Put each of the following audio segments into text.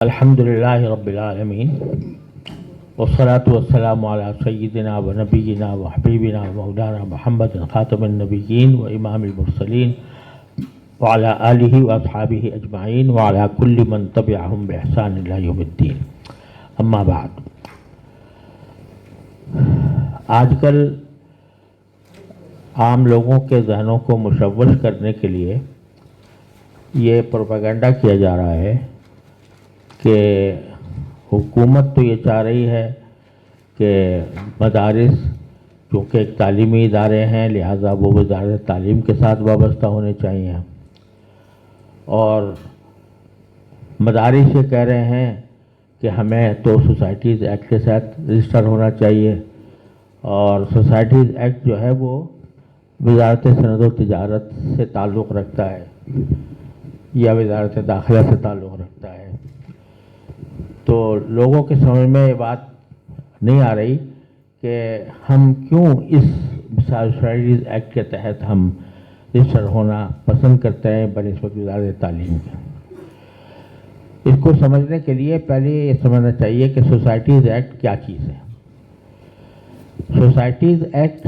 الحمد للہ رب العالمین والصلاة والسلام علی سیدنا و نبینا و حبیبنا و مولانا محمد خاتم النبیین و امام المرسلین وعلی آلہ و اصحابہ اجمعین وعلی کل من تبعہم بإحسان الی یوم الدین. اما بعد، آج کل عام لوگوں کے ذہنوں کو مشوش کرنے کے لیے یہ پروپیگنڈا کیا جا رہا ہے کہ حکومت تو یہ چاہ رہی ہے کہ مدارس چونکہ ایک تعلیمی ادارے ہیں لہذا وہ وزارت تعلیم کے ساتھ وابستہ ہونے چاہیے، اور مدارس یہ کہہ رہے ہیں کہ ہمیں تو سوسائٹیز ایکٹ کے ساتھ رجسٹر ہونا چاہیے، اور سوسائٹیز ایکٹ جو ہے وہ وزارت صنعت و تجارت سے تعلق رکھتا ہے یا وزارت داخلہ سے تعلق رکھتا ہے. تو لوگوں کے سمجھ میں یہ بات نہیں آ رہی کہ ہم کیوں اس سوسائٹیز ایکٹ کے تحت ہم رجسٹر ہونا پسند کرتے ہیں بنسبت وزارت تعلیم کے. اس کو سمجھنے کے لیے پہلے یہ سمجھنا چاہیے کہ سوسائٹیز ایکٹ کیا چیز ہے. سوسائٹیز ایکٹ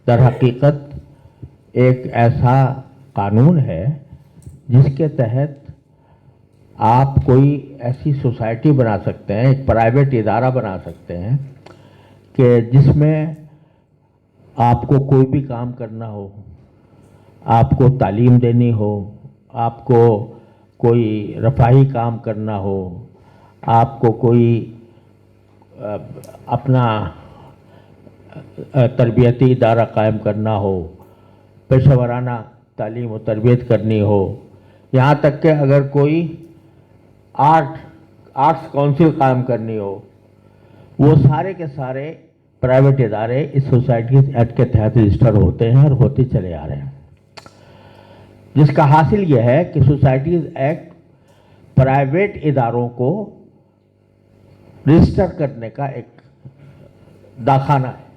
در حقیقت ایک ایسا قانون ہے جس کے تحت آپ کوئی ایسی سوسائٹی بنا سکتے ہیں، ایک پرائیویٹ ادارہ بنا سکتے ہیں کہ جس میں آپ کو کوئی بھی کام کرنا ہو، آپ کو تعلیم دینی ہو، آپ کو کوئی رفاہی کام کرنا ہو، آپ کو کوئی اپنا تربیتی ادارہ قائم کرنا ہو، پیشہ ورانہ تعلیم و تربیت کرنی ہو، یہاں تک کہ اگر کوئی آرٹس کونسل قائم کرنی ہو، وہ سارے کے سارے پرائیویٹ ادارے اس سوسائٹیز ایکٹ کے تحت رجسٹر ہوتے ہیں اور ہوتے چلے آ رہے ہیں. جس کا حاصل یہ ہے کہ سوسائٹیز ایکٹ پرائیویٹ اداروں کو رجسٹر کرنے کا ایک داخانہ ہے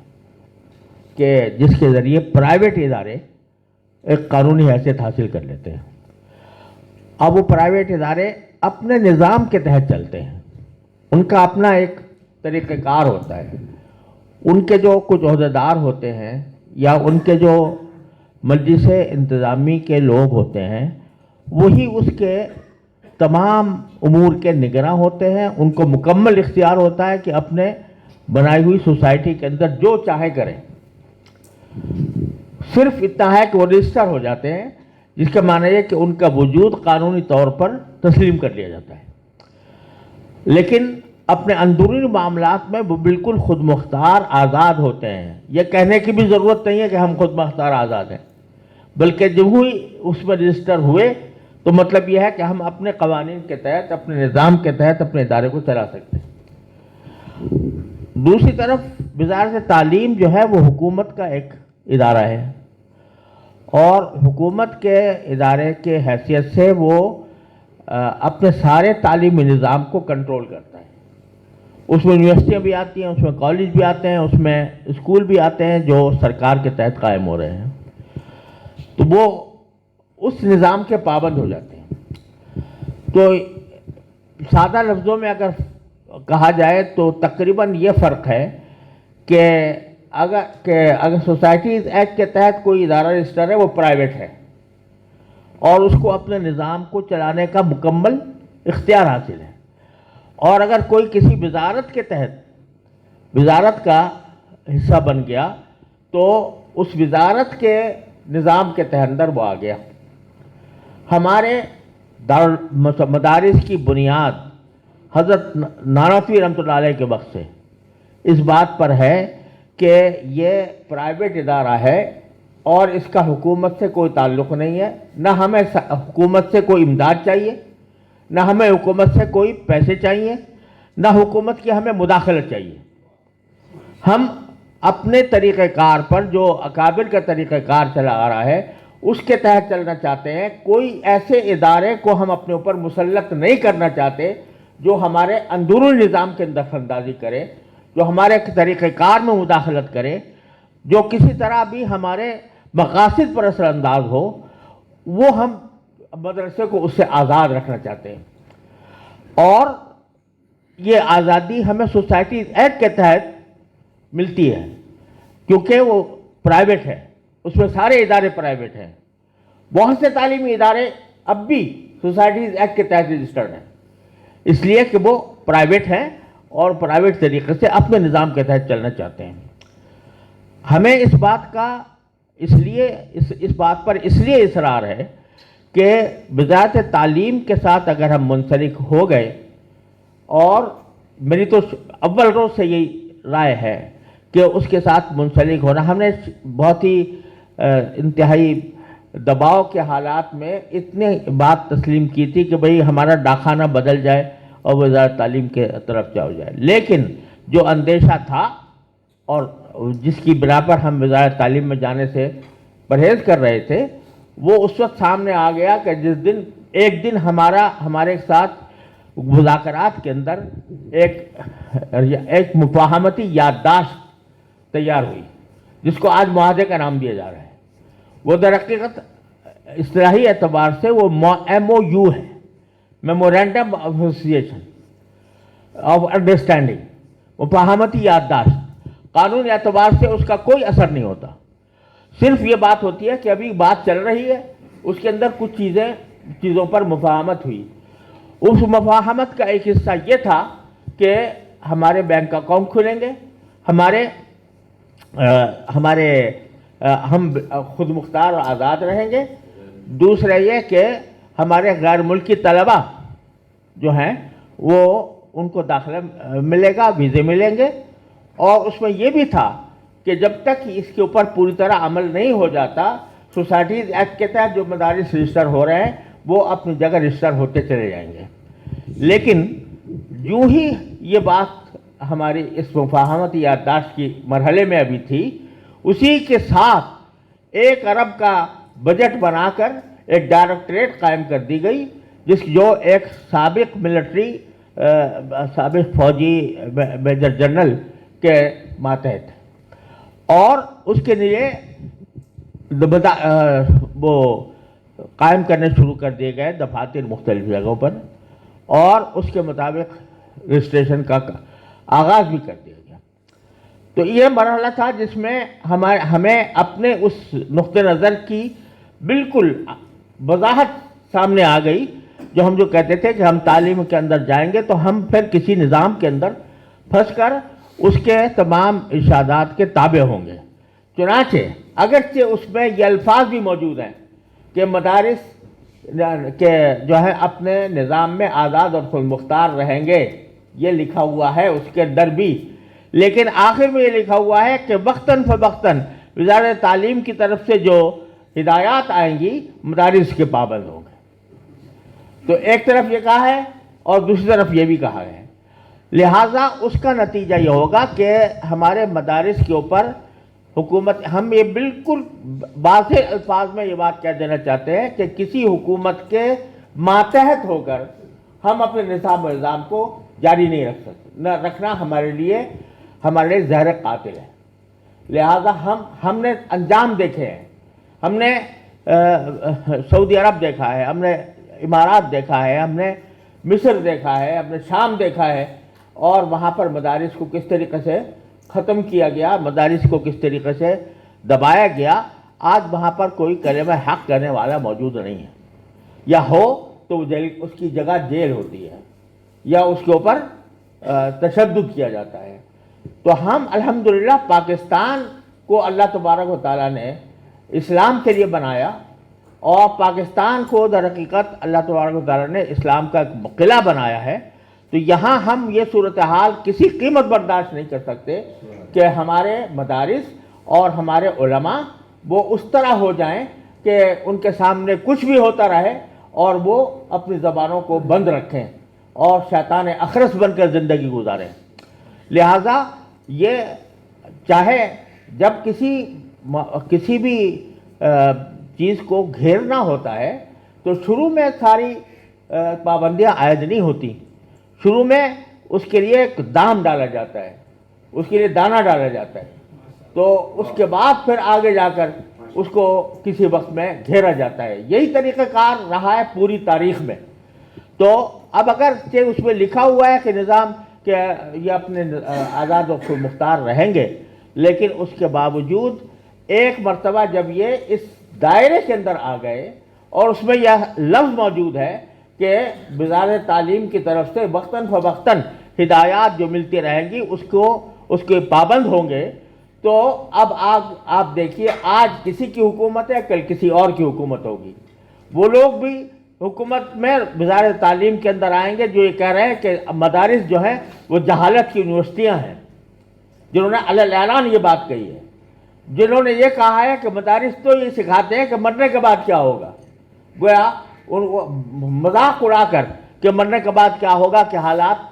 کہ جس کے ذریعے پرائیویٹ ادارے ایک قانونی حیثیت حاصل کر لیتے ہیں. اب وہ پرائیویٹ ادارے اپنے نظام کے تحت چلتے ہیں، ان کا اپنا ایک طریقہ کار ہوتا ہے. ان کے جو کچھ عہدیدار ہوتے ہیں یا ان کے جو مجلس انتظامی کے لوگ ہوتے ہیں وہی اس کے تمام امور کے نگراں ہوتے ہیں. ان کو مکمل اختیار ہوتا ہے کہ اپنے بنائی ہوئی سوسائٹی کے اندر جو چاہے کریں. صرف اتنا ہے کہ وہ رجسٹر ہو جاتے ہیں، جس کا معنی ہے کہ ان کا وجود قانونی طور پر تسلیم کر لیا جاتا ہے. لیکن اپنے اندرونی معاملات میں وہ بالکل خود مختار آزاد ہوتے ہیں. یہ کہنے کی بھی ضرورت نہیں ہے کہ ہم خود مختار آزاد ہیں، بلکہ جب ہی اس میں رجسٹر ہوئے تو مطلب یہ ہے کہ ہم اپنے قوانین کے تحت، اپنے نظام کے تحت اپنے ادارے کو چلا سکتے ہیں. دوسری طرف وزارت تعلیم جو ہے وہ حکومت کا ایک ادارہ ہے، اور حکومت کے ادارے کے حیثیت سے وہ اپنے سارے تعلیمی نظام کو کنٹرول کرتا ہے. اس میں یونیورسٹیاں بھی آتی ہیں، اس میں کالج بھی آتے ہیں، اس میں اسکول بھی آتے ہیں جو سرکار کے تحت قائم ہو رہے ہیں، تو وہ اس نظام کے پابند ہو جاتے ہیں. تو سادہ لفظوں میں اگر کہا جائے تو تقریباً یہ فرق ہے کہ اگر سوسائٹیز ایکٹ کے تحت کوئی ادارہ رجسٹر ہے وہ پرائیویٹ ہے اور اس کو اپنے نظام کو چلانے کا مکمل اختیار حاصل ہے، اور اگر کوئی کسی وزارت کے تحت وزارت کا حصہ بن گیا تو اس وزارت کے نظام کے تحت اندر وہ آ گیا. ہمارے مدارس کی بنیاد حضرت نانوتوی رحمۃ اللہ علیہ کے وقت سے اس بات پر ہے کہ یہ پرائیویٹ ادارہ ہے اور اس کا حکومت سے کوئی تعلق نہیں ہے. نہ ہمیں حکومت سے کوئی امداد چاہیے، نہ ہمیں حکومت سے کوئی پیسے چاہیے، نہ حکومت کی ہمیں مداخلت چاہیے. ہم اپنے طریقہ کار پر جو اکابر کا طریقہ کار چلا آ رہا ہے اس کے تحت چلنا چاہتے ہیں. کوئی ایسے ادارے کو ہم اپنے اوپر مسلط نہیں کرنا چاہتے جو ہمارے اندرونی نظام کے دخل اندازی کرے، جو ہمارے طریقہ کار میں مداخلت کرے، جو کسی طرح بھی ہمارے مقاصد پر اثر انداز ہو. وہ ہم مدرسے کو اس سے آزاد رکھنا چاہتے ہیں. اور یہ آزادی ہمیں سوسائٹیز ایکٹ کے تحت ملتی ہے، کیونکہ وہ پرائیویٹ ہے، اس میں سارے ادارے پرائیویٹ ہیں. بہت سے تعلیمی ادارے اب بھی سوسائٹیز ایکٹ کے تحت رجسٹرڈ ہیں، اس لیے کہ وہ پرائیویٹ ہیں اور پرائیویٹ طریقے سے اپنے نظام کے تحت چلنا چاہتے ہیں. ہمیں اس بات کا اس بات پر اس لیے اصرار ہے کہ وزارت تعلیم کے ساتھ اگر ہم منسلک ہو گئے، اور میری تو اول روز سے یہی رائے ہے کہ اس کے ساتھ منسلک ہونا، ہم نے بہت ہی انتہائی دباؤ کے حالات میں اتنی بات تسلیم کی تھی کہ بھئی ہمارا ڈاکخانہ بدل جائے اور وزارت تعلیم کے طرف جاؤ جائے، لیکن جو اندیشہ تھا اور جس کی بنا پر ہم وزارت تعلیم میں جانے سے پرہیز کر رہے تھے، وہ اس وقت سامنے آ گیا کہ جس دن ایک دن ہمارے ساتھ مذاکرات کے اندر ایک مفاہمتی یادداشت تیار ہوئی، جس کو آج معاہدے کا نام دیا جا رہا ہے. وہ در حقیقت اصطلاحی اعتبار سے وہ MOU ہے، memorandum of association of understanding, مفاہمتی یادداشت. قانون اعتبار سے اس کا کوئی اثر نہیں ہوتا، صرف یہ بات ہوتی ہے کہ ابھی بات چل رہی ہے، اس کے اندر کچھ چیزوں پر مفاہمت ہوئی. اس مفاہمت کا ایک حصہ یہ تھا کہ ہمارے بینک اکاؤنٹ کھلیں گے، ہم خود مختار اور آزاد رہیں گے. دوسرا یہ کہ ہمارے غیر ملکی طلبہ جو ہیں وہ ان کو داخلہ ملے گا، ویزے ملیں گے. اور اس میں یہ بھی تھا کہ جب تک اس کے اوپر پوری طرح عمل نہیں ہو جاتا، سوسائٹیز ایکٹ کے تحت جو مدارس رجسٹر ہو رہے ہیں وہ اپنی جگہ رجسٹر ہوتے چلے جائیں گے. لیکن یوں ہی یہ بات ہماری اس مفاہمتی یادداشت کی مرحلے میں ابھی تھی، اسی کے ساتھ 1 ارب کا بجٹ بنا کر ایک ڈائریکٹریٹ قائم کر دی گئی، جو ایک سابق سابق فوجی میجر جنرل کے ماتحت، اور اس کے لیے وہ قائم کرنے شروع کر دیے گئے دفاتر مختلف جگہوں پر، اور اس کے مطابق رجسٹریشن کا آغاز بھی کر دیا گیا. تو یہ مرحلہ تھا جس میں ہمیں اپنے اس نقطہ نظر کی بالکل وضاحت سامنے آ گئی، ہم جو کہتے تھے کہ ہم تعلیم کے اندر جائیں گے تو ہم پھر کسی نظام کے اندر پھنس کر اس کے تمام ارشادات کے تابع ہوں گے. چنانچہ اگرچہ اس میں یہ الفاظ بھی موجود ہیں کہ مدارس کہ جو ہے اپنے نظام میں آزاد اور خود مختار رہیں گے، یہ لکھا ہوا ہے اس کے اندر بھی، لیکن آخر میں یہ لکھا ہوا ہے کہ وقتاً فوقتاً وزارت تعلیم کی طرف سے جو ہدایات آئیں گی مدارس کے پابند ہوں گے. تو ایک طرف یہ کہا ہے اور دوسری طرف یہ بھی کہا ہے، لہٰذا اس کا نتیجہ یہ ہوگا کہ ہمارے مدارس کے اوپر حکومت، ہم یہ بالکل واضح الفاظ میں یہ بات کہہ دینا چاہتے ہیں کہ کسی حکومت کے ماتحت ہو کر ہم اپنے نظام و نظام کو جاری نہیں رکھ سکتے. نہ رکھنا ہمارے لیے زہر قاتل ہے. لہذا ہم نے انجام دیکھے ہیں، ہم نے سعودی عرب دیکھا ہے، ہم نے امارات دیکھا ہے، ہم نے مصر دیکھا ہے، ہم نے شام دیکھا ہے، اور وہاں پر مدارس کو کس طریقے سے ختم کیا گیا، مدارس کو کس طریقے سے دبایا گیا. آج وہاں پر کوئی کلمہ حق کرنے والا موجود نہیں ہے، یا ہو تو اس کی جگہ جیل ہوتی ہے یا اس کے اوپر تشدد کیا جاتا ہے. تو ہم الحمدللہ پاکستان کو اللہ تبارک و تعالیٰ نے اسلام کے لیے بنایا، اور پاکستان کو در حقیقت اللہ تبارک و تعالیٰ نے اسلام کا ایک قلعہ بنایا ہے. تو یہاں ہم یہ صورتحال کسی قیمت برداشت نہیں کر سکتے کہ ہمارے مدارس اور ہمارے علماء وہ اس طرح ہو جائیں کہ ان کے سامنے کچھ بھی ہوتا رہے اور وہ اپنی زبانوں کو بند رکھیں اور شیطان اخرس بن کر زندگی گزاریں. لہٰذا یہ چاہے جب کسی بھی چیز کو گھیرنا ہوتا ہے تو شروع میں ساری پابندیاں عائد نہیں ہوتی، شروع میں اس کے لیے ایک دام ڈالا جاتا ہے، اس کے لیے دانہ ڈالا جاتا ہے، تو اس کے بعد پھر آگے جا کر اس کو کسی وقت میں گھیرا جاتا ہے. یہی طریقہ کار رہا ہے پوری تاریخ میں. تو اب اگر کہ اس میں لکھا ہوا ہے کہ نظام کہ یہ اپنے آزاد و خود مختار رہیں گے، لیکن اس کے باوجود ایک مرتبہ جب یہ اس دائرے کے اندر آ گئے اور اس میں یہ لفظ موجود ہے کہ وزارت تعلیم کی طرف سے وقتاً فوقتاً ہدایات جو ملتی رہیں گی اس کے پابند ہوں گے، تو اب آپ دیکھیے آج کسی کی حکومت ہے، کل کسی اور کی حکومت ہوگی، وہ لوگ بھی حکومت میں وزارت تعلیم کے اندر آئیں گے جو یہ کہہ رہے ہیں کہ مدارس جو ہیں وہ جہالت کی یونیورسٹیاں ہیں، جنہوں نے علی اعلان یہ بات کہی ہے، جنہوں نے یہ کہا ہے کہ مدارس تو یہ سکھاتے ہیں کہ مرنے کے بعد کیا ہوگا، گویا ان کو مذاق اڑا کر کہ مرنے کے بعد کیا ہوگا، کہ حالات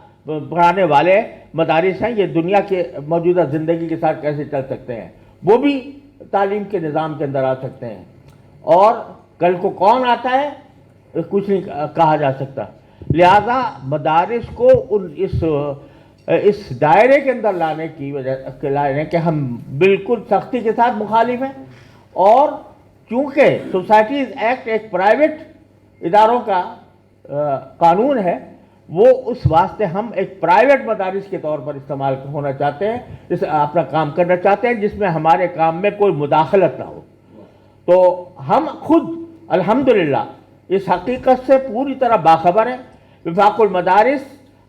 پڑھانے والے مدارس ہیں، یہ دنیا کے موجودہ زندگی کے ساتھ کیسے چل سکتے ہیں، وہ بھی تعلیم کے نظام کے اندر آ سکتے ہیں، اور کل کو کون آتا ہے کچھ نہیں کہا جا سکتا۔ لہذا مدارس کو اس دائرے کے اندر لانے کی وجہ کہ ہم بالکل سختی کے ساتھ مخالف ہیں، اور چونکہ سوسائٹیز ایکٹ ایک پرائیویٹ اداروں کا قانون ہے، وہ اس واسطے ہم ایک پرائیویٹ مدارس کے طور پر استعمال ہونا چاہتے ہیں، اپنا کام کرنا چاہتے ہیں جس میں ہمارے کام میں کوئی مداخلت نہ ہو۔ تو ہم خود الحمدللہ اس حقیقت سے پوری طرح باخبر ہیں، وفاق المدارس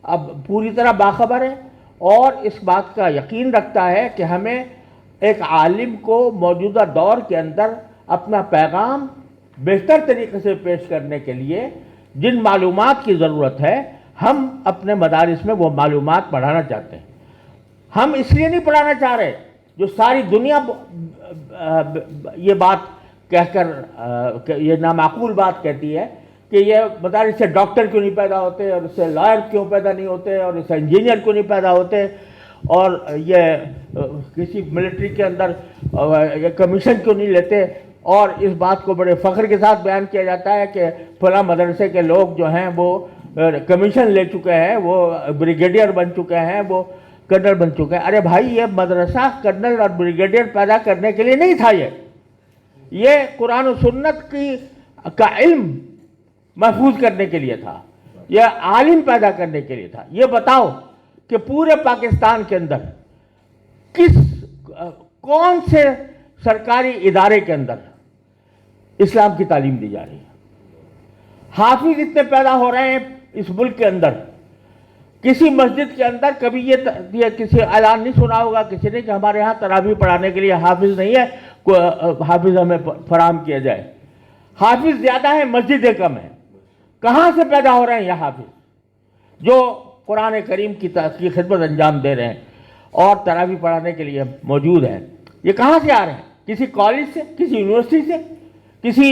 اب پوری طرح باخبر ہے، اور اس بات کا یقین رکھتا ہے کہ ہمیں ایک عالم کو موجودہ دور کے اندر اپنا پیغام بہتر طریقے سے پیش کرنے کے لیے جن معلومات کی ضرورت ہے، ہم اپنے مدارس میں وہ معلومات پڑھانا چاہتے ہیں۔ ہم اس لیے نہیں پڑھانا چاہ رہے جو ساری دنیا یہ بات کہہ کر یہ نامعقول بات کہتی ہے کہ یہ مدارس سے ڈاکٹر کیوں نہیں پیدا ہوتے، اور اس سے لائر کیوں پیدا نہیں ہوتے، اور اس سے انجینئر کیوں نہیں پیدا ہوتے، اور یہ کسی ملٹری کے اندر یہ کمیشن کیوں نہیں لیتے، اور اس بات کو بڑے فخر کے ساتھ بیان کیا جاتا ہے کہ فلاں مدرسے کے لوگ جو ہیں وہ کمیشن لے چکے ہیں، وہ بریگیڈیئر بن چکے ہیں، وہ کرنل بن چکے ہیں۔ ارے بھائی، یہ مدرسہ کرنل اور بریگیڈیئر پیدا کرنے کے لیے نہیں تھا، یہ قرآن و سنت کا علم محفوظ کرنے کے لیے تھا، یہ عالم پیدا کرنے کے لیے تھا۔ یہ بتاؤ کہ پورے پاکستان کے اندر کون سے سرکاری ادارے کے اندر اسلام کی تعلیم دی جا رہی ہے؟ حافظ اتنے پیدا ہو رہے ہیں اس ملک کے اندر، کسی مسجد کے اندر کبھی یہ کسی اعلان نہیں سنا ہوگا کسی نے کہ ہمارے ہاں تراویح پڑھانے کے لیے حافظ نہیں ہے، حافظ ہمیں فراہم کیا جائے۔ حافظ زیادہ ہیں، مسجدیں کم ہیں۔ کہاں سے پیدا ہو رہے ہیں یہ حافظ جو قرآن کریم کی خدمت انجام دے رہے ہیں اور تراویح پڑھانے کے لیے موجود ہیں؟ یہ کہاں سے آ رہے ہیں؟ کسی کالج سے، کسی یونیورسٹی سے، کسی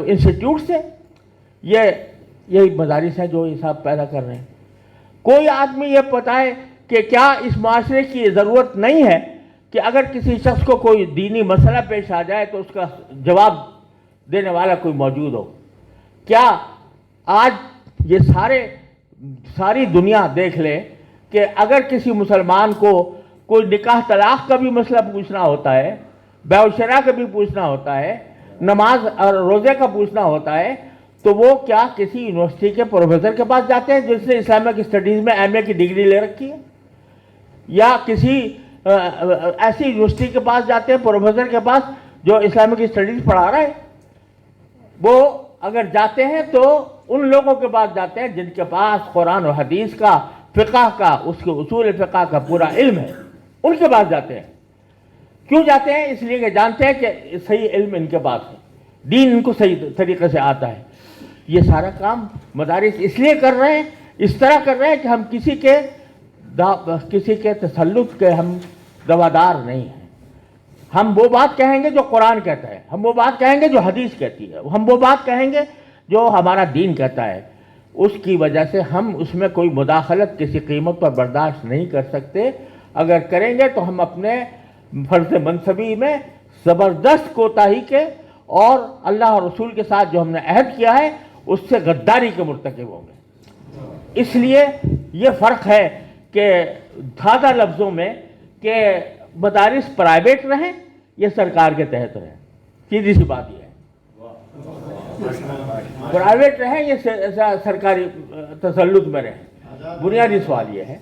انسٹیٹیوٹ سے؟ یہی مدارس ہیں جو یہ سب پیدا کر رہے ہیں۔ کوئی آدمی یہ بتائے کہ کیا اس معاشرے کی یہ ضرورت نہیں ہے کہ اگر کسی شخص کو کوئی دینی مسئلہ پیش آ جائے تو اس کا جواب دینے والا کوئی موجود ہو؟ کیا آج یہ ساری دنیا دیکھ لے کہ اگر کسی مسلمان کو کوئی نکاح طلاق کا بھی مسئلہ پوچھنا ہوتا ہے، بیع و شراء کا بھی پوچھنا ہوتا ہے، نماز اور روزے کا پوچھنا ہوتا ہے، تو وہ کیا کسی یونیورسٹی کے پروفیسر کے پاس جاتے ہیں جس نے اسلامک اسٹڈیز میں ایم اے کی ڈگری لے رکھی ہے، یا کسی ایسی یونیورسٹی کے پاس جاتے ہیں، پروفیسر کے پاس جو اسلامک اسٹڈیز پڑھا رہا ہے؟ وہ اگر جاتے ہیں تو ان لوگوں کے پاس جاتے ہیں جن کے پاس قرآن و حدیث کا، فقہ کا، اس کے اصول فقہ کا پورا علم ہے، ان کے پاس جاتے ہیں۔ کیوں جاتے ہیں؟ اس لیے کہ جانتے ہیں کہ صحیح علم ان کے پاس ہے، دین ان کو صحیح طریقے سے آتا ہے۔ یہ سارا کام مدارس اس لیے کر رہے ہیں، اس طرح کر رہے ہیں کہ ہم کسی کے تسلط کے ہم روادار نہیں ہیں۔ ہم وہ بات کہیں گے جو قرآن کہتا ہے، ہم وہ بات کہیں گے جو حدیث کہتی ہے، ہم وہ بات کہیں گے جو ہمارا دین کہتا ہے۔ اس کی وجہ سے ہم اس میں کوئی مداخلت کسی قیمت پر برداشت نہیں کر سکتے۔ اگر کریں گے تو ہم اپنے فرض منصبی میں زبردست کوتاہی کے اور اللہ اور رسول کے ساتھ جو ہم نے عہد کیا ہے اس سے غداری کے مرتکب ہوں گے۔ اس لیے یہ فرق ہے کہ سادہ لفظوں میں کہ مدارس پرائیویٹ رہیں یا سرکار کے تحت رہیں، سیدھی سی بات یہ ہے۔ پرائیویٹ رہیں یا سرکاری تسلط میں رہیں، بنیادی سوال یہ ہے۔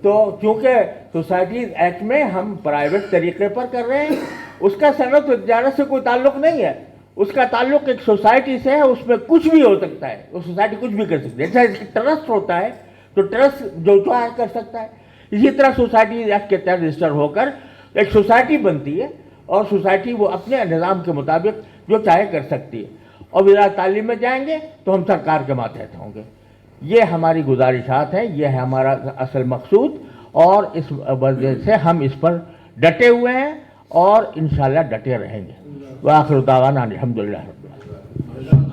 تو چونکہ سوسائٹیز ایکٹ میں ہم پرائیویٹ طریقے پر کر رہے ہیں، اس کا صنعت و تجارت سے کوئی تعلق نہیں ہے، اس کا تعلق ایک سوسائٹی سے ہے، اس میں کچھ بھی ہو سکتا ہے، وہ سوسائٹی کچھ بھی کر سکتی ہے۔ جیسے ٹرسٹ ہوتا ہے تو ٹرسٹ جو چاہے کر سکتا ہے، اسی طرح سوسائٹی ایکٹ کے تحت رجسٹر ہو کر ایک سوسائٹی بنتی ہے، اور سوسائٹی وہ اپنے نظام کے مطابق جو چاہے کر سکتی ہے۔ اور وزارت تعلیم میں جائیں گے تو ہم سرکار کے ماتحت ہوں گے۔ یہ ہماری گزارشات ہیں، یہ ہے ہمارا اصل مقصود، اور اس وجہ سے ہم اس پر ڈٹے ہوئے ہیں اور انشاءاللہ ڈٹے رہیں گے۔ وآخر دعوانا الحمدللہ رب العالمین۔